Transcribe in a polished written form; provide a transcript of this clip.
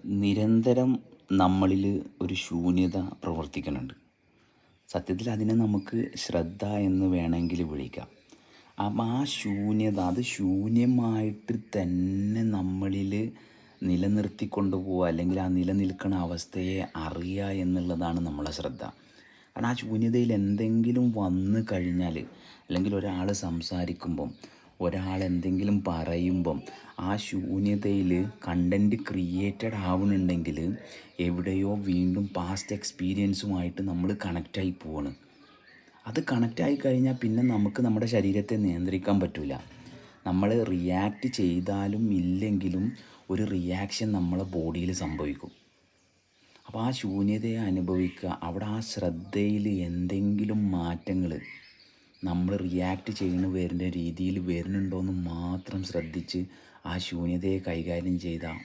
നിരന്തരം നമ്മളിൽ ഒരു ശൂന്യത പ്രവർത്തിക്കുന്നുണ്ട്. സത്യത്തിൽ അതിനെ നമുക്ക് ശ്രദ്ധ എന്ന് വേണമെങ്കിൽ വിളിക്കാം. അപ്പം ആ ശൂന്യത അത് ശൂന്യമായിട്ട് തന്നെ നമ്മളിൽ നിലനിർത്തിക്കൊണ്ട് പോവുക, അല്ലെങ്കിൽ ആ നിലനിൽക്കുന്ന അവസ്ഥയെ അറിയുക എന്നുള്ളതാണ് നമ്മളെ ശ്രദ്ധ. കാരണം ആ ശൂന്യതയിൽ എന്തെങ്കിലും വന്നു കഴിഞ്ഞാൽ, അല്ലെങ്കിൽ ഒരാൾ സംസാരിക്കുമ്പം, ഒരാൾ എന്തെങ്കിലും പറയുമ്പം ആ ശൂന്യതയിൽ കണ്ടൻറ്റ് ക്രിയേറ്റഡ് ആവുന്നുണ്ടെങ്കിൽ എവിടെയോ വീണ്ടും പാസ്റ്റ് എക്സ്പീരിയൻസുമായിട്ട് നമ്മൾ കണക്റ്റായി പോവാണ്. അത് കണക്റ്റായി കഴിഞ്ഞാൽ പിന്നെ നമുക്ക് നമ്മുടെ ശരീരത്തെ നിയന്ത്രിക്കാൻ പറ്റില്ല. നമ്മൾ റിയാക്റ്റ് ചെയ്താലും ഇല്ലെങ്കിലും ഒരു റിയാക്ഷൻ നമ്മളെ ബോഡിയിൽ സംഭവിക്കും. അപ്പോൾ ആ ശൂന്യതയെ അനുഭവിക്കുക, അവിടെ ആ ശ്രദ്ധയിൽ എന്തെങ്കിലും മാറ്റങ്ങൾ നമ്മൾ റിയാക്റ്റ് ചെയ്യുന്ന വരുന്ന രീതിയിൽ വരുന്നുണ്ടോയെന്ന് മാത്രം ശ്രദ്ധിച്ച് ആ ശൂന്യതയെ കൈകാര്യം ചെയ്താൽ